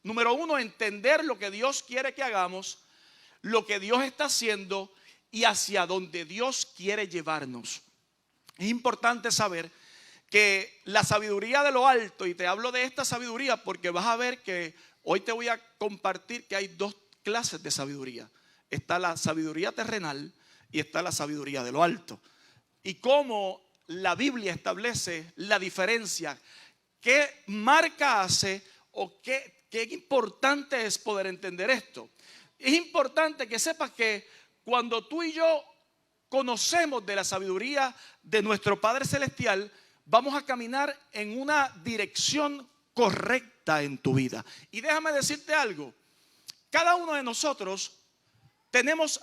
número uno, entender lo que Dios quiere que hagamos, lo que Dios está haciendo y hacia donde Dios quiere llevarnos. Es importante saber que la sabiduría de lo alto, y te hablo de esta sabiduría porque vas a ver que hoy te voy a compartir que hay dos clases de sabiduría. Está la sabiduría terrenal y está la sabiduría de lo alto. Y cómo la Biblia establece la diferencia, qué marca hace o qué importante es poder entender esto. Es importante que sepas que cuando tú y yo conocemos de la sabiduría de nuestro Padre Celestial, vamos a caminar en una dirección correcta en tu vida. Y déjame decirte algo, cada uno de nosotros tenemos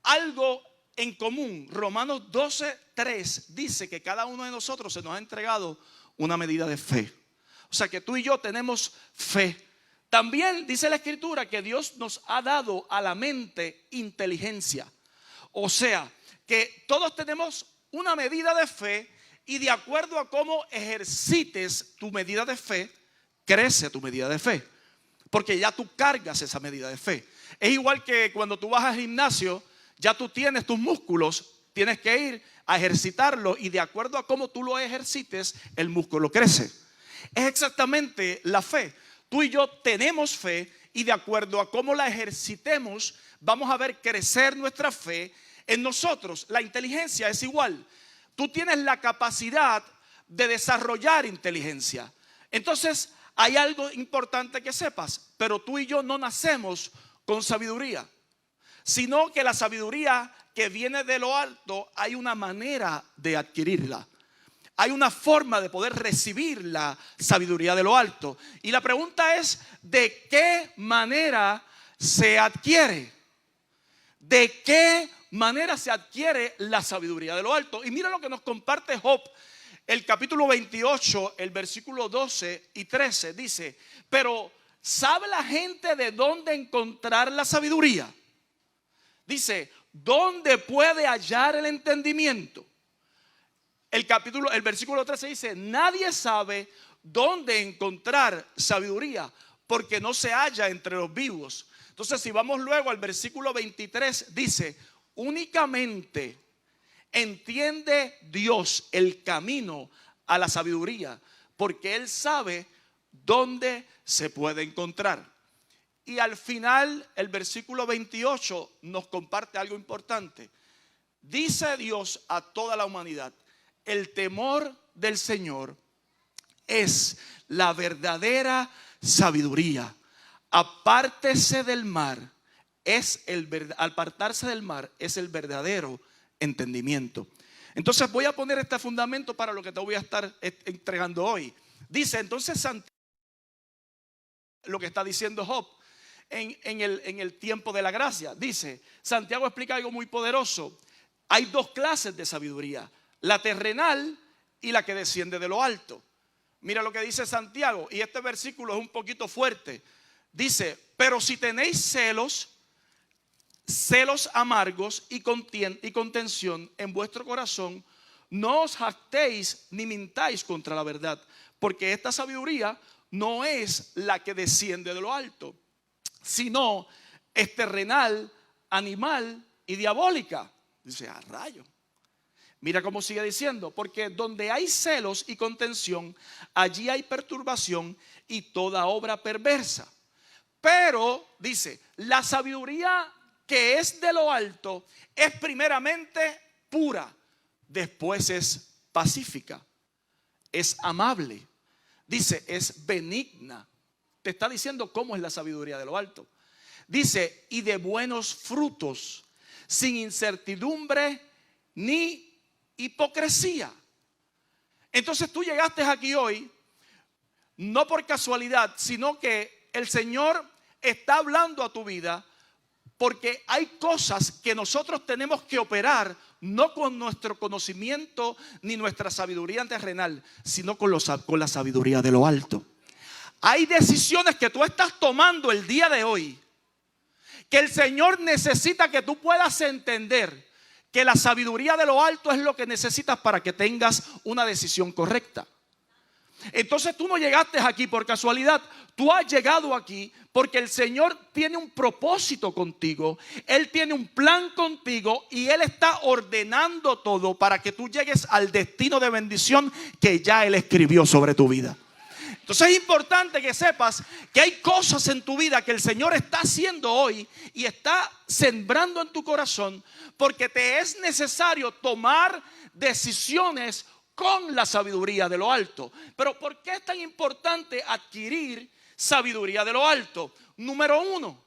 algo en común. Romanos 12:3 dice que cada uno de nosotros se nos ha entregado una medida de fe. O sea que tú y yo tenemos fe. También dice la Escritura que Dios nos ha dado a la mente inteligencia. O sea que todos tenemos una medida de fe y de acuerdo a cómo ejercites tu medida de fe, crece tu medida de fe. Porque ya tú cargas esa medida de fe. Es igual que cuando tú vas al gimnasio, ya tú tienes tus músculos, tienes que ir a ejercitarlos y de acuerdo a cómo tú lo ejercites, el músculo crece. Es exactamente la fe. Tú y yo tenemos fe y de acuerdo a cómo la ejercitemos, vamos a ver crecer nuestra fe en nosotros. La inteligencia es igual. Tú tienes la capacidad de desarrollar inteligencia. Entonces, hay algo importante que sepas, pero tú y yo no nacemos con sabiduría, sino que la sabiduría que viene de lo alto, hay una manera de adquirirla. Hay una forma de poder recibir la sabiduría de lo alto. Y la pregunta es, ¿de qué manera se adquiere? ¿De qué manera se adquiere la sabiduría de lo alto? Y mira lo que nos comparte Job. El capítulo 28, el versículo 12 y 13 dice, pero ¿sabe la gente de dónde encontrar la sabiduría? Dice, ¿dónde puede hallar el entendimiento? El versículo 13 dice, nadie sabe dónde encontrar sabiduría, porque no se halla entre los vivos. Entonces, si vamos luego al versículo 23, dice, únicamente entiende Dios el camino a la sabiduría, porque Él sabe dónde se puede encontrar. Y al final, el versículo 28 nos comparte algo importante. Dice Dios a toda la humanidad, el temor del Señor es la verdadera sabiduría. Apártese del mar, apartarse del mar es el verdadero entendimiento. Entonces voy a poner este fundamento para lo que te voy a estar entregando hoy. Dice entonces Santiago, lo que está diciendo Job en el tiempo de la gracia. Dice, Santiago explica algo muy poderoso. Hay dos clases de sabiduría, la terrenal y la que desciende de lo alto. Mira lo que dice Santiago, y este versículo es un poquito fuerte. Dice, pero si tenéis celos amargos y contención en vuestro corazón, no os jactéis ni mintáis contra la verdad, porque esta sabiduría no es la que desciende de lo alto, sino es terrenal, animal y diabólica. Dice, a rayo. Mira cómo sigue diciendo, porque donde hay celos y contención, allí hay perturbación y toda obra perversa. Pero, dice, la sabiduría que es de lo alto es primeramente pura, después es pacífica, es amable, dice, es benigna. Te está diciendo cómo es la sabiduría de lo alto. Dice, y de buenos frutos, sin incertidumbre ni hipocresía. Entonces tú llegaste aquí hoy no por casualidad, sino que el Señor está hablando a tu vida, porque hay cosas que nosotros tenemos que operar no con nuestro conocimiento ni nuestra sabiduría terrenal, sino con la sabiduría de lo alto. Hay decisiones que tú estás tomando el día de hoy que el Señor necesita que tú puedas entender que la sabiduría de lo alto es lo que necesitas para que tengas una decisión correcta. Entonces tú no llegaste aquí por casualidad. Tú has llegado aquí porque el Señor tiene un propósito contigo. Él tiene un plan contigo y Él está ordenando todo para que tú llegues al destino de bendición que ya Él escribió sobre tu vida. Entonces es importante que sepas que hay cosas en tu vida que el Señor está haciendo hoy y está sembrando en tu corazón, porque te es necesario tomar decisiones con la sabiduría de lo alto. Pero ¿por qué es tan importante adquirir sabiduría de lo alto? Número uno,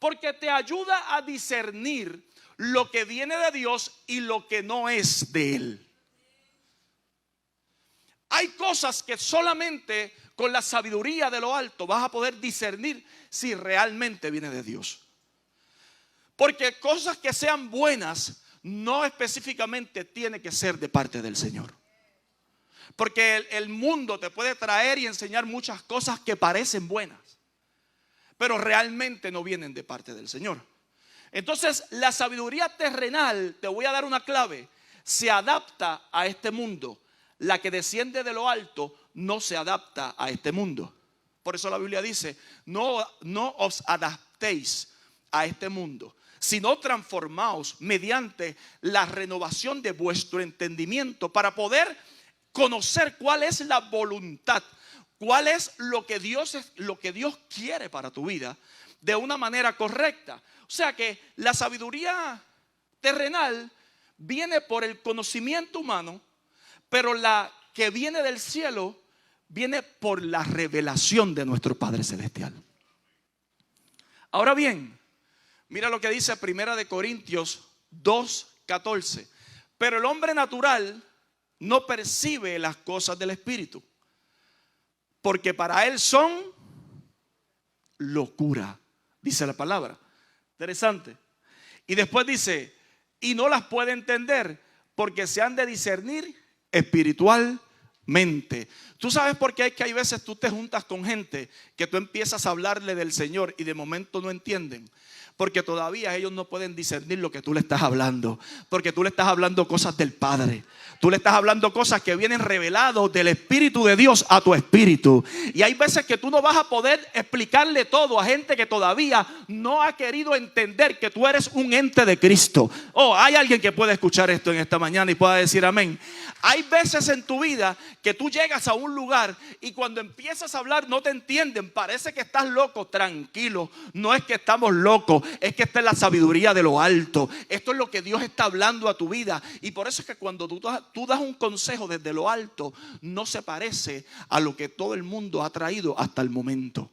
porque te ayuda a discernir lo que viene de Dios y lo que no es de Él. Hay cosas que solamente con la sabiduría de lo alto vas a poder discernir si realmente viene de Dios. Porque cosas que sean buenas no específicamente tiene que ser de parte del Señor. Porque el mundo te puede traer y enseñar muchas cosas que parecen buenas, pero realmente no vienen de parte del Señor. Entonces la sabiduría terrenal, te voy a dar una clave, se adapta a este mundo. La que desciende de lo alto no se adapta a este mundo. Por eso la Biblia dice, no os adaptéis a este mundo, sino transformaos mediante la renovación de vuestro entendimiento para poder conocer cuál es la voluntad, cuál es lo que Dios quiere para tu vida de una manera correcta. O sea que la sabiduría terrenal viene por el conocimiento humano, pero la que viene del cielo viene por la revelación de nuestro Padre Celestial. Ahora bien, mira lo que dice 1 Corintios 2:14. Pero el hombre natural no percibe las cosas del Espíritu, porque para él son locura, dice la palabra. Interesante. Y después dice, y no las puede entender, porque se han de discernir espiritualmente. Tú sabes por qué es que hay veces tú te juntas con gente que tú empiezas a hablarle del Señor y de momento no entienden. Porque todavía ellos no pueden discernir lo que tú le estás hablando. Porque tú le estás hablando cosas del Padre. Tú le estás hablando cosas que vienen revelados del Espíritu de Dios a tu espíritu. Y hay veces que tú no vas a poder explicarle todo a gente que todavía no ha querido entender que tú eres un ente de Cristo. Oh, hay alguien que puede escuchar esto en esta mañana y pueda decir amén. Hay veces en tu vida que tú llegas a un lugar y cuando empiezas a hablar no te entienden. Parece que estás loco. Tranquilo, no es que estamos locos. Es que esta es la sabiduría de lo alto. Esto es lo que Dios está hablando a tu vida. Y por eso es que cuando tú das un consejo desde lo alto, no se parece a lo que todo el mundo ha traído hasta el momento,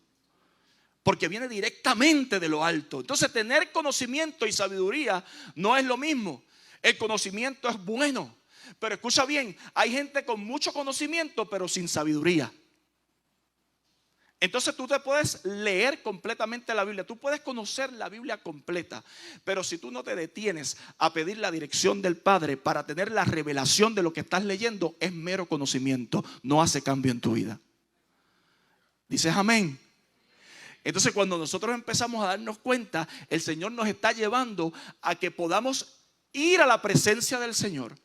porque viene directamente de lo alto. Entonces tener conocimiento y sabiduría no es lo mismo. El conocimiento es bueno, pero escucha bien, hay gente con mucho conocimiento pero sin sabiduría. Entonces tú te puedes leer completamente la Biblia, tú puedes conocer la Biblia completa, pero si tú no te detienes a pedir la dirección del Padre para tener la revelación de lo que estás leyendo, es mero conocimiento, no hace cambio en tu vida. ¿Dices amén? Entonces cuando nosotros empezamos a darnos cuenta, el Señor nos está llevando a que podamos ir a la presencia del Señor,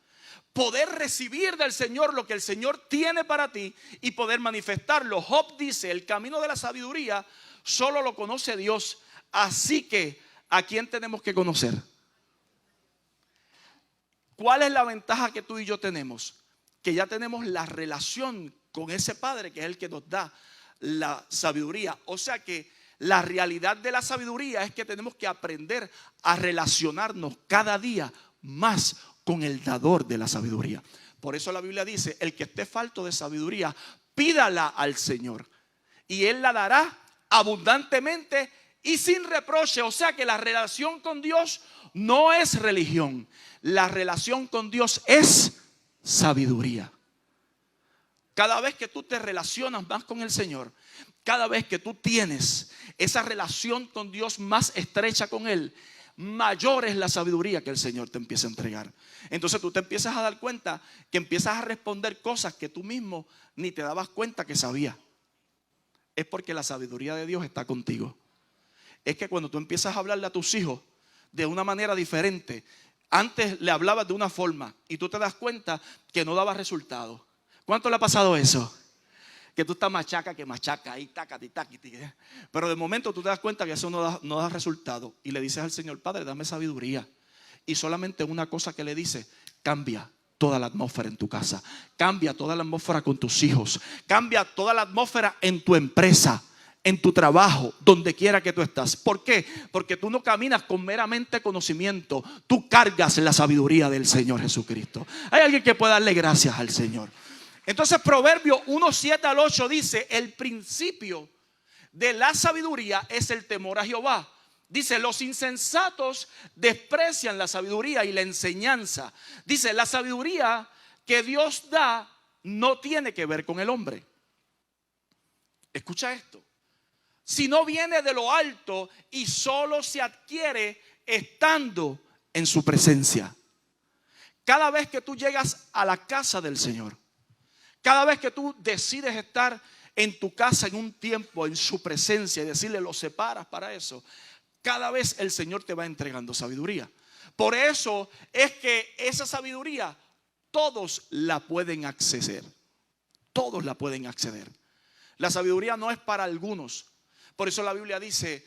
poder recibir del Señor lo que el Señor tiene para ti y poder manifestarlo. Job dice, el camino de la sabiduría solo lo conoce Dios. Así que, ¿a quién tenemos que conocer? ¿Cuál es la ventaja que tú y yo tenemos? Que ya tenemos la relación con ese Padre que es el que nos da la sabiduría. O sea que la realidad de la sabiduría es que tenemos que aprender a relacionarnos cada día más con el dador de la sabiduría. Por eso la Biblia dice, el que esté falto de sabiduría, pídala al Señor y Él la dará abundantemente y sin reproche. O sea que la relación con Dios no es religión. La relación con Dios es sabiduría. Cada vez que tú te relacionas más con el Señor, cada vez que tú tienes esa relación con Dios más estrecha con Él, mayor es la sabiduría que el Señor te empieza a entregar. Entonces tú te empiezas a dar cuenta que empiezas a responder cosas que tú mismo ni te dabas cuenta que sabías. Es porque la sabiduría de Dios está contigo. Es que cuando tú empiezas a hablarle a tus hijos de una manera diferente, antes le hablabas de una forma y tú te das cuenta que no daba resultado. ¿Cuánto le ha pasado eso? que tú estás machaca, ahí tácate, tácate. Pero de momento tú te das cuenta que eso no da resultado. Y le dices al Señor, Padre, dame sabiduría. Y solamente una cosa que le dice, cambia toda la atmósfera en tu casa. Cambia toda la atmósfera con tus hijos. Cambia toda la atmósfera en tu empresa, en tu trabajo, donde quiera que tú estás. ¿Por qué? Porque tú no caminas con meramente conocimiento. Tú cargas la sabiduría del Señor Jesucristo. Hay alguien que pueda darle gracias al Señor. Entonces Proverbios 1:7-8 dice, el principio de la sabiduría es el temor a Jehová. Dice, los insensatos desprecian la sabiduría y la enseñanza. Dice, la sabiduría que Dios da no tiene que ver con el hombre. Escucha esto. Si no viene de lo alto y solo se adquiere estando en su presencia. Cada vez que tú llegas a la casa del Señor, cada vez que tú decides estar en tu casa en un tiempo, en su presencia, y decirle, lo separas para eso, cada vez el Señor te va entregando sabiduría. Por eso es que esa sabiduría todos la pueden acceder. Todos la pueden acceder. La sabiduría no es para algunos. Por eso la Biblia dice,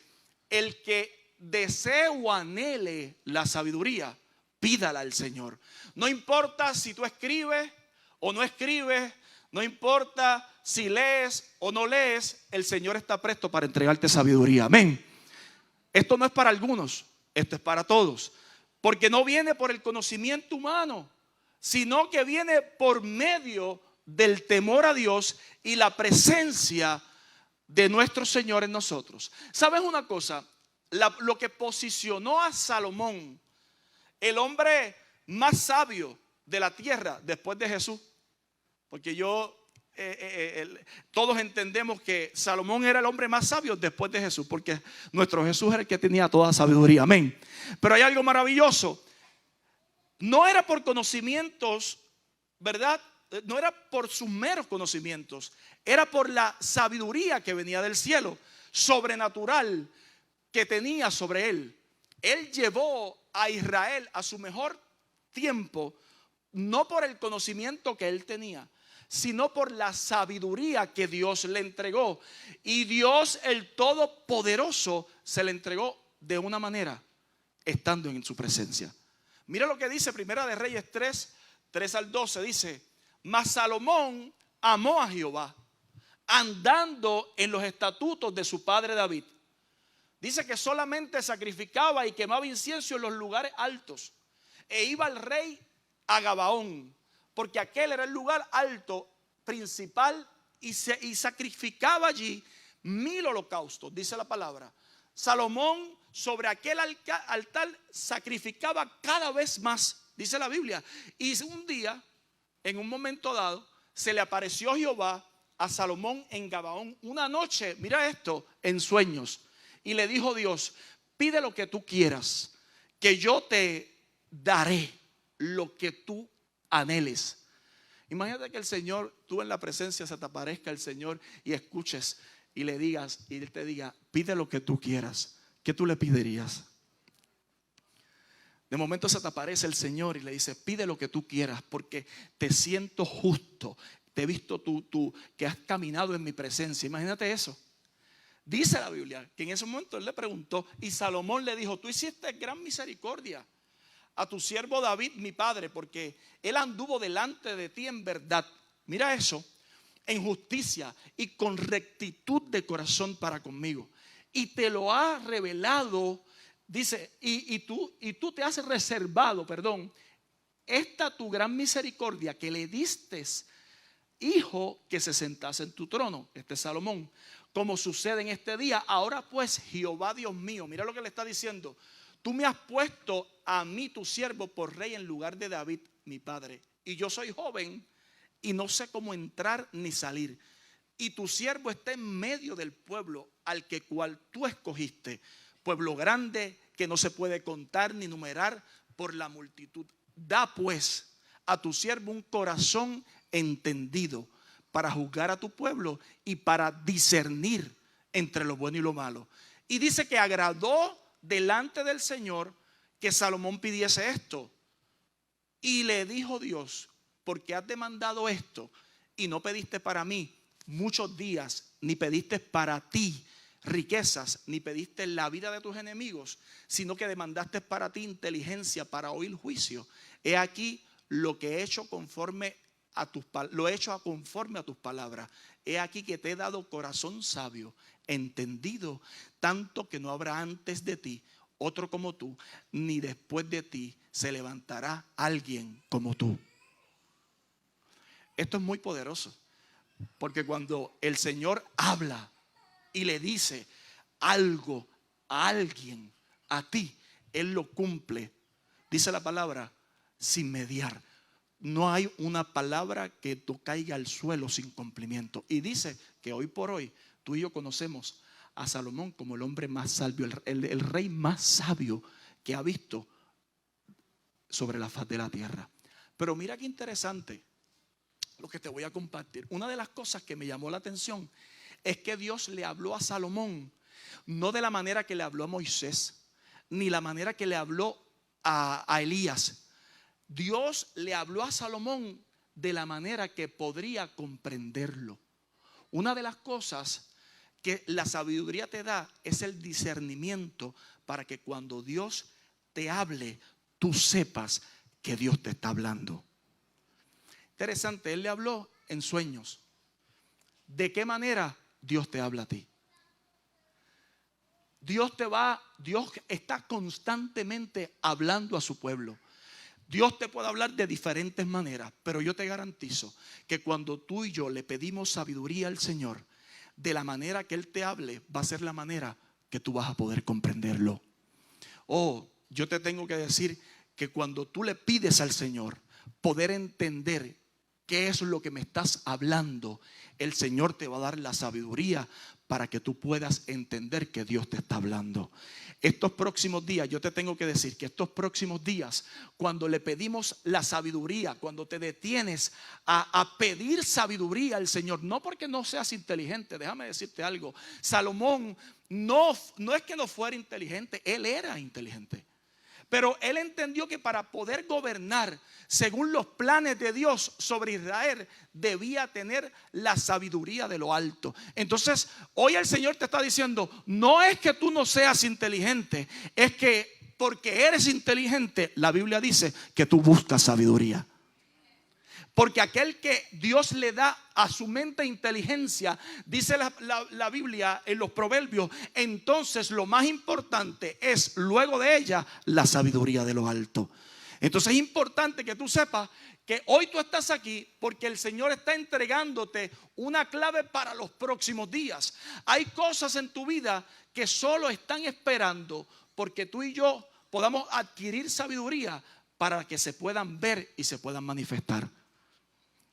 el que desee o anhele la sabiduría, pídala al Señor. No importa si tú escribes o no escribes, no importa si lees o no lees, el Señor está presto para entregarte sabiduría. Amén. Esto no es para algunos, esto es para todos. Porque no viene por el conocimiento humano, sino que viene por medio del temor a Dios y la presencia de nuestro Señor en nosotros. ¿Sabes una cosa? Lo que posicionó a Salomón, el hombre más sabio de la tierra después de Jesús, porque todos entendemos que Salomón era el hombre más sabio después de Jesús, porque nuestro Jesús era el que tenía toda sabiduría, amén. Pero hay algo maravilloso. No era por conocimientos, ¿verdad? No era por sus meros conocimientos, era por la sabiduría que venía del cielo, sobrenatural, que tenía sobre él. Él llevó a Israel a su mejor tiempo, no por el conocimiento que él tenía, sino por la sabiduría que Dios le entregó. Y Dios, el Todopoderoso, se le entregó de una manera, estando en su presencia. Mira lo que dice Primera de Reyes 3:3-12. Dice, mas Salomón amó a Jehová, andando en los estatutos de su padre David. Dice que solamente sacrificaba y quemaba incienso en los lugares altos, e iba al rey a Gabaón, porque aquel era el lugar alto principal, y sacrificaba allí 1000 holocaustos, dice la palabra. Salomón sobre aquel altar sacrificaba cada vez más, dice la Biblia. Y un día, en un momento dado, se le apareció Jehová a Salomón en Gabaón una noche, mira esto, en sueños. Y le dijo Dios, pide lo que tú quieras, que yo te daré lo que tú anheles. Imagínate que el Señor, tú en la presencia, se te aparezca el Señor y escuches y le digas, y Él te diga, pide lo que tú quieras. ¿Qué tú le pedirías? De momento se te aparece el Señor y le dice, pide lo que tú quieras, porque te siento justo. Te he visto tú que has caminado en mi presencia. Imagínate eso. Dice la Biblia que en ese momento él le preguntó, y Salomón le dijo, tú hiciste gran misericordia a tu siervo David, mi padre, porque él anduvo delante de ti en verdad. Mira eso, en justicia y con rectitud de corazón para conmigo. Y te lo ha revelado, dice, y tú te has reservado, esta tu gran misericordia que le diste hijo que se sentase en tu trono, este es Salomón, como sucede en este día. Ahora pues, Jehová Dios mío, mira lo que le está diciendo, tú me has puesto a mí, tu siervo, por rey en lugar de David, mi padre. Y yo soy joven y no sé cómo entrar ni salir. Y tu siervo está en medio del pueblo al cual tú escogiste, pueblo grande que no se puede contar ni numerar por la multitud. Da pues a tu siervo un corazón entendido para juzgar a tu pueblo y para discernir entre lo bueno y lo malo. Y dice que agradó delante del Señor que Salomón pidiese esto. Y le dijo Dios, ¿por qué has demandado esto y no pediste para mí muchos días ni pediste para ti riquezas, ni pediste la vida de tus enemigos, sino que demandaste para ti inteligencia para oír juicio. He aquí lo que he hecho conforme a conforme a tus palabras. He aquí que te he dado corazón sabio, entendido, tanto que no habrá antes de ti otro como tú, ni después de ti se levantará alguien como tú. Esto es muy poderoso, porque cuando el Señor habla y le dice algo a alguien, a ti, Él lo cumple. Dice la palabra, sin mediar. No hay una palabra que tú caiga al suelo sin cumplimiento. Y dice que hoy por hoy tú y yo conocemos a Salomón como el hombre más sabio, el rey más sabio que ha visto sobre la faz de la tierra. Pero mira qué interesante lo que te voy a compartir. Una de las cosas que me llamó la atención es que Dios le habló a Salomón no de la manera que le habló a Moisés, ni la manera que le habló a Elías. Dios le habló a Salomón de la manera que podría comprenderlo. Una de las cosas que la sabiduría te da es el discernimiento para que cuando Dios te hable, tú sepas que Dios te está hablando. Interesante, Él le habló en sueños. ¿De qué manera Dios te habla a ti? Dios está constantemente hablando a su pueblo. Dios te puede hablar de diferentes maneras, pero yo te garantizo que cuando tú y yo le pedimos sabiduría al Señor, de la manera que Él te hable, va a ser la manera que tú vas a poder comprenderlo. Yo te tengo que decir que cuando tú le pides al Señor poder entender qué es lo que me estás hablando, el Señor te va a dar la sabiduría para que tú puedas entender que Dios te está hablando. Estos próximos días, yo te tengo que decir que estos próximos días, cuando le pedimos la sabiduría, cuando te detienes a pedir sabiduría al Señor, no porque no seas inteligente, déjame decirte algo. Salomón no es que no fuera inteligente, él era inteligente. Pero él entendió que para poder gobernar según los planes de Dios sobre Israel, debía tener la sabiduría de lo alto. Entonces, hoy el Señor te está diciendo, no es que tú no seas inteligente, es que porque eres inteligente, la Biblia dice que tú buscas sabiduría. Porque aquel que Dios le da a su mente inteligencia, dice la Biblia en los proverbios, entonces lo más importante es luego de ella la sabiduría de lo alto. Entonces es importante que tú sepas que hoy tú estás aquí porque el Señor está entregándote una clave para los próximos días. Hay cosas en tu vida que solo están esperando porque tú y yo podamos adquirir sabiduría para que se puedan ver y se puedan manifestar.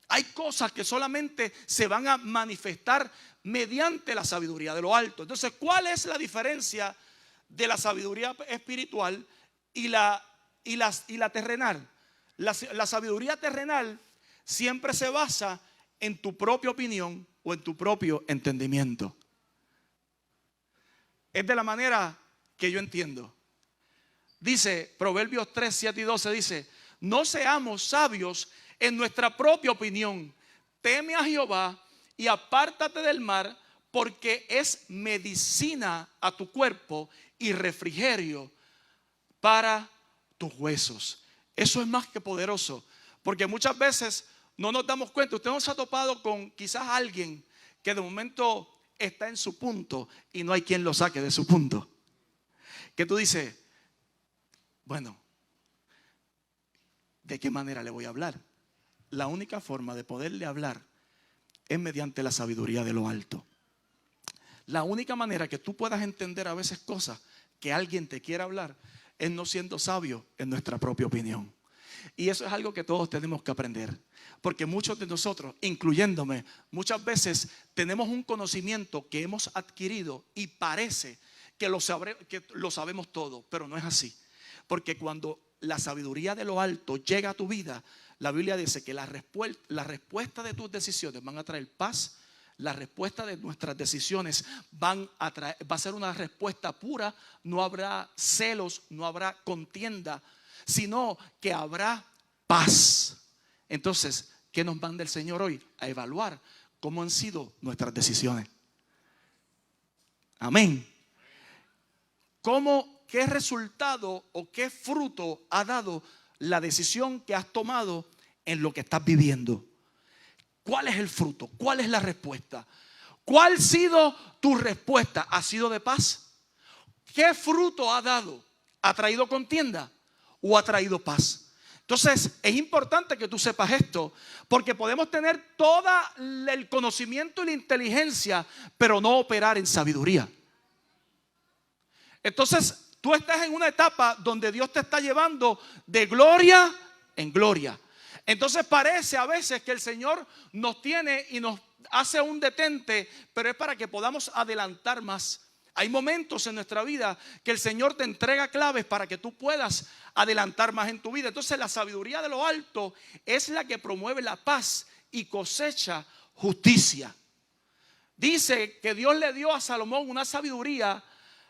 Hay cosas que solamente se van a manifestar mediante la sabiduría de lo alto. Entonces, ¿cuál es la diferencia de la sabiduría espiritual y la terrenal? La sabiduría terrenal siempre se basa en tu propia opinión o en tu propio entendimiento. Es de la manera que yo entiendo. Dice Proverbios 3, 7 y 12, dice, no seamos sabios en nuestra propia opinión. Teme a Jehová y apártate del mal, porque es medicina a tu cuerpo y refrigerio para tus huesos. Eso es más que poderoso, porque muchas veces no nos damos cuenta. Usted no se ha topado con quizás alguien que de momento está en su punto y no hay quien lo saque de su punto. Que tú dices, bueno, ¿de qué manera le voy a hablar? La única forma de poderle hablar es mediante la sabiduría de lo alto. La única manera que tú puedas entender a veces cosas que alguien te quiera hablar es no siendo sabio en nuestra propia opinión. Y eso es algo que todos tenemos que aprender. Porque muchos de nosotros, incluyéndome, muchas veces tenemos un conocimiento que hemos adquirido y parece que lo sabemos todo, pero no es así. Porque cuando la sabiduría de lo alto llega a tu vida, la Biblia dice que la respuesta de tus decisiones van a traer paz. La respuesta de nuestras decisiones va a ser una respuesta pura. No habrá celos, no habrá contienda, sino que habrá paz. Entonces, ¿qué nos manda el Señor hoy? A evaluar cómo han sido nuestras decisiones. Amén. ¿Qué resultado o qué fruto ha dado la decisión que has tomado en lo que estás viviendo? ¿Cuál es el fruto? ¿Cuál es la respuesta? ¿Cuál ha sido tu respuesta? ¿Ha sido de paz? ¿Qué fruto ha dado? ¿Ha traído contienda o ha traído paz? Entonces es importante que tú sepas esto, porque podemos tener todo el conocimiento y la inteligencia, pero no operar en sabiduría. Entonces tú estás en una etapa donde Dios te está llevando de gloria en gloria. Entonces parece a veces que el Señor nos tiene y nos hace un detente, pero es para que podamos adelantar más. Hay momentos en nuestra vida que el Señor te entrega claves para que tú puedas adelantar más en tu vida. Entonces la sabiduría de lo alto es la que promueve la paz y cosecha justicia. Dice que Dios le dio a Salomón una sabiduría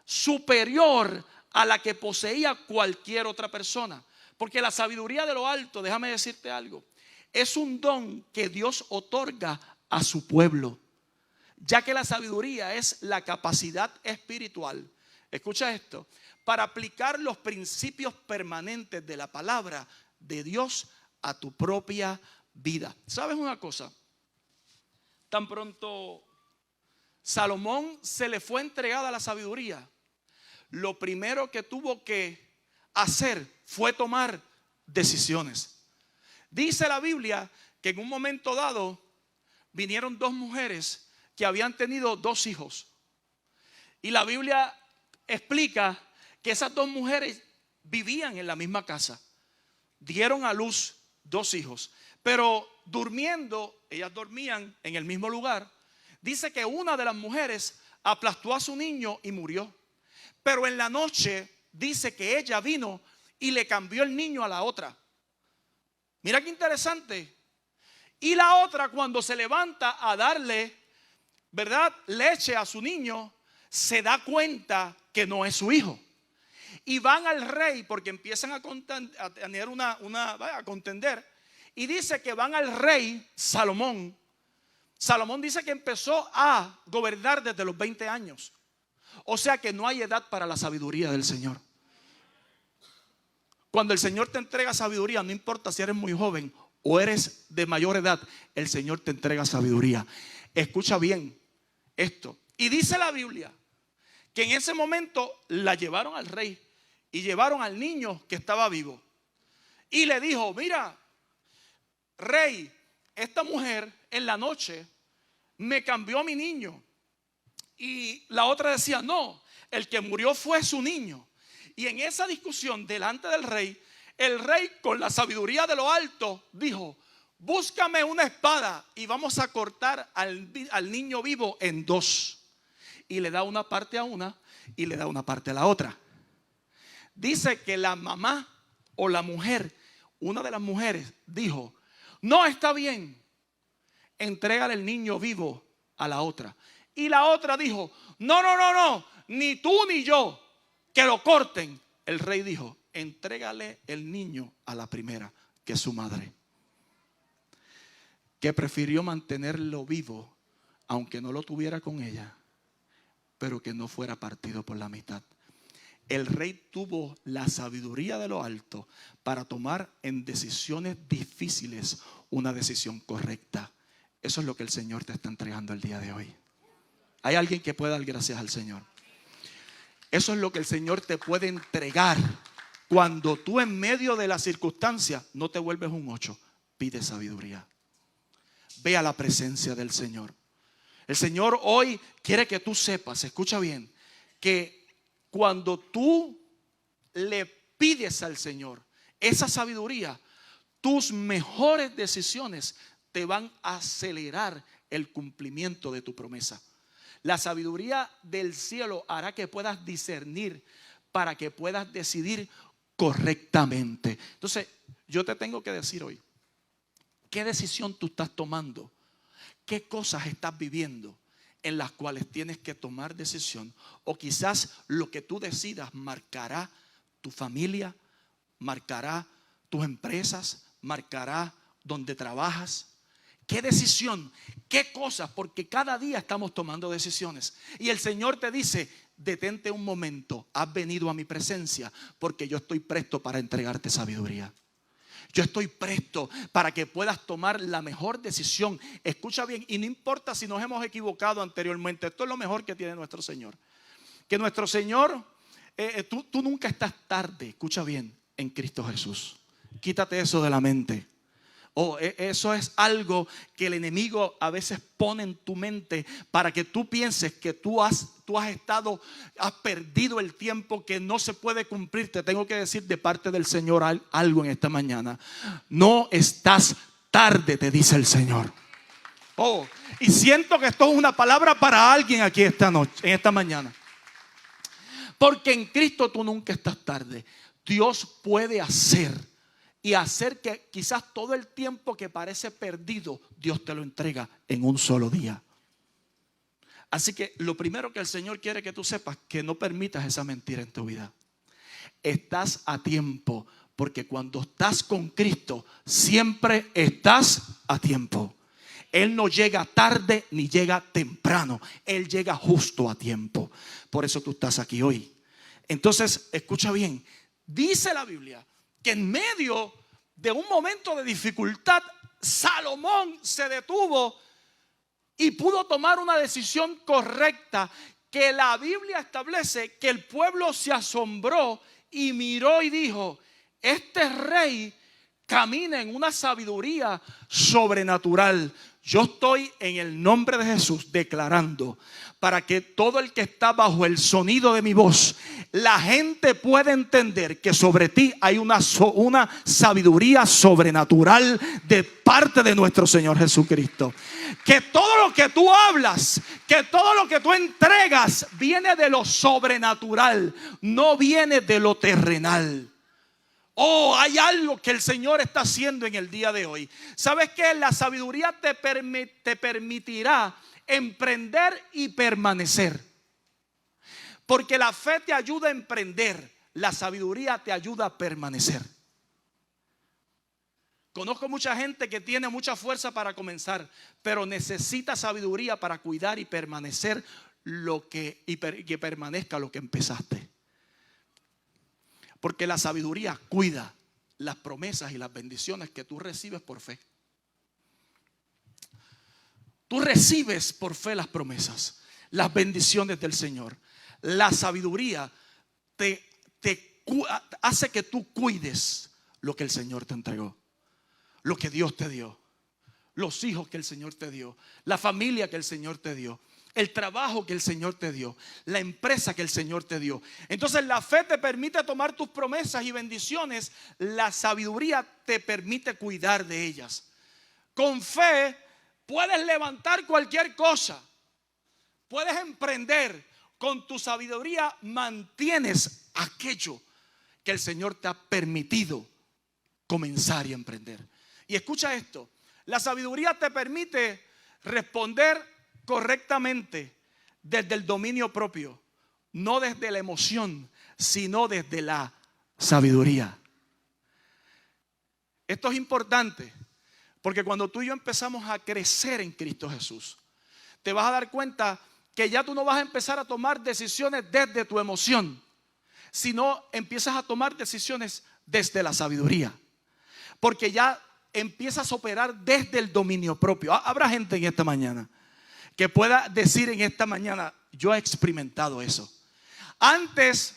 superior a la que poseía cualquier otra persona. Porque la sabiduría de lo alto, déjame decirte algo, es un don que Dios otorga a su pueblo. Ya que la sabiduría es la capacidad espiritual, escucha esto, para aplicar los principios permanentes de la palabra de Dios a tu propia vida. ¿Sabes una cosa? Tan pronto Salomón se le fue entregada la sabiduría, lo primero que tuvo que hacer fue tomar decisiones. Dice la Biblia que en un momento dado vinieron dos mujeres que habían tenido dos hijos. Y la Biblia explica que esas dos mujeres vivían en la misma casa. Dieron a luz dos hijos. Pero durmiendo, ellas dormían en el mismo lugar. Dice que una de las mujeres aplastó a su niño y murió. Pero en la noche dice que ella vino y le cambió el niño a la otra. Mira qué interesante. Y la otra, cuando se levanta a darle, ¿verdad?, leche a su niño, se da cuenta que no es su hijo. Y van al rey porque empiezan a tener a contender. Y dice que van al rey Salomón. Salomón dice que empezó a gobernar desde los 20 años. O sea que no hay edad para la sabiduría del Señor. Cuando el Señor te entrega sabiduría, no importa si eres muy joven o eres de mayor edad, el Señor te entrega sabiduría. Escucha bien esto. Y dice la Biblia que en ese momento la llevaron al rey y llevaron al niño que estaba vivo. Y le dijo: mira, rey, esta mujer en la noche me cambió a mi niño. Y la otra decía: no, el que murió fue su niño. Y en esa discusión delante del rey, el rey, con la sabiduría de lo alto, dijo: búscame una espada y vamos a cortar al niño vivo en dos. Y le da una parte a una y le da una parte a la otra. Dice que la mamá o la mujer, una de las mujeres, dijo: no, está bien, entrégale el niño vivo a la otra. Y la otra dijo: no, ni tú ni yo, que lo corten. El rey dijo: entrégale el niño a la primera, que es su madre, que prefirió mantenerlo vivo aunque no lo tuviera con ella, pero que no fuera partido por la mitad. El rey tuvo la sabiduría de lo alto para tomar en decisiones difíciles una decisión correcta. Eso es lo que el Señor te está entregando el día de hoy. Hay alguien que pueda dar gracias al Señor. Eso es lo que el Señor te puede entregar cuando tú, en medio de la circunstancia, no te vuelves un 8. Pide sabiduría. Ve a la presencia del Señor. El Señor hoy quiere que tú sepas, escucha bien, que cuando tú le pides al Señor esa sabiduría, tus mejores decisiones te van a acelerar el cumplimiento de tu promesa. La sabiduría del cielo hará que puedas discernir para que puedas decidir correctamente. Entonces, yo te tengo que decir hoy, ¿qué decisión tú estás tomando? ¿Qué cosas estás viviendo en las cuales tienes que tomar decisión? O quizás lo que tú decidas marcará tu familia, marcará tus empresas, marcará donde trabajas. ¿Qué decisión? ¿Qué cosas? Porque cada día estamos tomando decisiones. Y el Señor te dice, detente un momento, has venido a mi presencia porque yo estoy presto para entregarte sabiduría. Yo estoy presto para que puedas tomar la mejor decisión. Escucha bien, y no importa si nos hemos equivocado anteriormente, esto es lo mejor que tiene nuestro Señor. Que nuestro Señor, tú nunca estás tarde, escucha bien, en Cristo Jesús. Quítate eso de la mente. Eso es algo que el enemigo a veces pone en tu mente para que tú pienses que tú has perdido el tiempo, que no se puede cumplir. Te tengo que decir de parte del Señor algo en esta mañana. No estás tarde, te dice el Señor. Y siento que esto es una palabra para alguien aquí en esta mañana. Porque en Cristo tú nunca estás tarde. Dios puede hacer que quizás todo el tiempo que parece perdido, Dios te lo entrega en un solo día. Así que lo primero que el Señor quiere que tú sepas, que no permitas esa mentira en tu vida. Estás a tiempo, porque cuando estás con Cristo, siempre estás a tiempo. Él no llega tarde ni llega temprano. Él llega justo a tiempo. Por eso tú estás aquí hoy. Entonces, escucha bien. Dice la Biblia que en medio de un momento de dificultad, Salomón se detuvo y pudo tomar una decisión correcta, que la Biblia establece que el pueblo se asombró y miró y dijo: este rey camina en una sabiduría sobrenatural. Yo estoy en el nombre de Jesús declarando, para que todo el que está bajo el sonido de mi voz, la gente pueda entender que sobre ti hay una sabiduría sobrenatural de parte de nuestro Señor Jesucristo. Que todo lo que tú hablas, que todo lo que tú entregas viene de lo sobrenatural, no viene de lo terrenal. Hay algo que el Señor está haciendo en el día de hoy. ¿Sabes qué? La sabiduría te permitirá emprender y permanecer. Porque la fe te ayuda a emprender, la sabiduría te ayuda a permanecer. Conozco mucha gente que tiene mucha fuerza para comenzar, pero necesita sabiduría para cuidar y permanecer que permanezca lo que empezaste. Porque la sabiduría cuida las promesas y las bendiciones que tú recibes por fe. Tú recibes por fe las promesas, las bendiciones del Señor. La sabiduría te hace que tú cuides lo que el Señor te entregó, lo que Dios te dio, los hijos que el Señor te dio, la familia que el Señor te dio, el trabajo que el Señor te dio, la empresa que el Señor te dio. Entonces la fe te permite tomar tus promesas y bendiciones. La sabiduría te permite cuidar de ellas. Con fe puedes levantar cualquier cosa, puedes emprender. Con tu sabiduría mantienes aquello que el Señor te ha permitido comenzar y emprender. Y escucha esto: la sabiduría te permite responder correctamente desde el dominio propio, no desde la emoción, sino desde la sabiduría. Esto es importante, porque cuando tú y yo empezamos a crecer en Cristo Jesús, te vas a dar cuenta que ya tú no vas a empezar a tomar decisiones desde tu emoción, sino empiezas a tomar decisiones desde la sabiduría, porque ya empiezas a operar desde el dominio propio. Habrá gente en esta mañana que pueda decir en esta mañana: yo he experimentado eso. Antes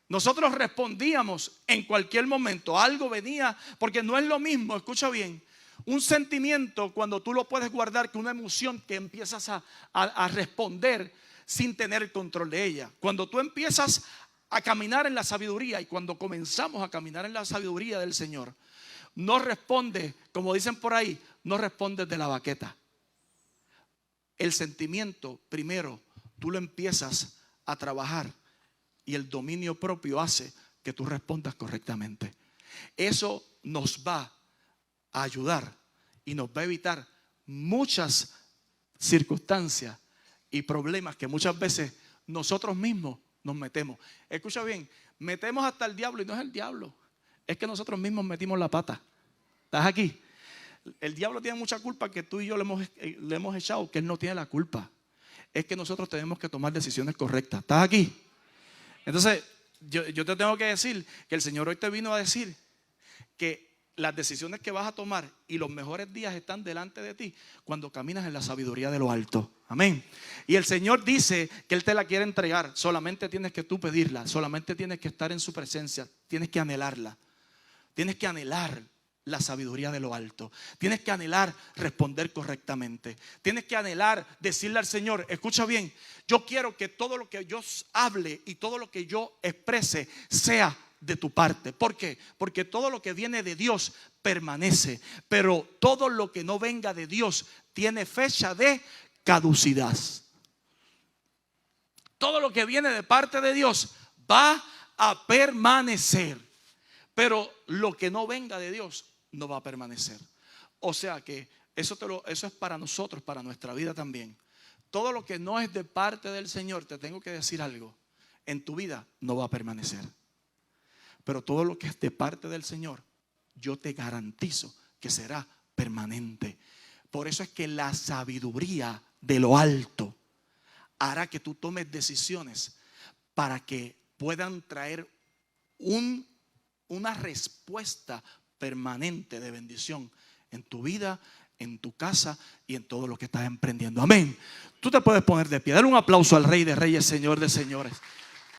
nosotros respondíamos en cualquier momento, algo venía, porque no es lo mismo, escucha bien, un sentimiento cuando tú lo puedes guardar, que una emoción que empiezas a responder sin tener el control de ella. Cuando tú empiezas a caminar en la sabiduría, y cuando comenzamos a caminar en la sabiduría del Señor, no responde, como dicen por ahí, no respondes de la baqueta. El sentimiento primero tú lo empiezas a trabajar, y el dominio propio hace que tú respondas correctamente. Eso nos va a ayudar y nos va a evitar muchas circunstancias y problemas que muchas veces nosotros mismos nos metemos. Escucha bien, metemos hasta el diablo, y no es el diablo, es que nosotros mismos metimos la pata. ¿Estás aquí? el diablo tiene mucha culpa que tú y yo le hemos echado, que él no tiene la culpa. Es que nosotros tenemos que tomar decisiones correctas. ¿Estás aquí? Entonces, yo te tengo que decir que el Señor hoy te vino a decir que las decisiones que vas a tomar y los mejores días están delante de ti cuando caminas en la sabiduría de lo alto. Amén. Y el Señor dice que Él te la quiere entregar. Solamente tienes que tú pedirla. Solamente tienes que estar en su presencia. Tienes que anhelarla. Tienes que anhelar la sabiduría de lo alto. Tienes que anhelar responder correctamente. Tienes que anhelar decirle al Señor, escucha bien, yo quiero que todo lo que yo hable y todo lo que yo exprese sea de tu parte. ¿Por qué? Porque todo lo que viene de Dios permanece, pero todo lo que no venga de Dios tiene fecha de caducidad. Todo lo que viene de parte de Dios va a permanecer, pero lo que no venga de Dios no va a permanecer. O sea que eso es para nosotros, para nuestra vida también. Todo lo que no es de parte del Señor, te tengo que decir algo, en tu vida no va a permanecer. Pero todo lo que es de parte del Señor, yo te garantizo que será permanente. Por eso es que la sabiduría de lo alto hará que tú tomes decisiones para que puedan traer una respuesta permanente de bendición en tu vida, en tu casa y en todo lo que estás emprendiendo. Amén. Tú te puedes poner de pie. Dale un aplauso al Rey de Reyes, Señor de Señores.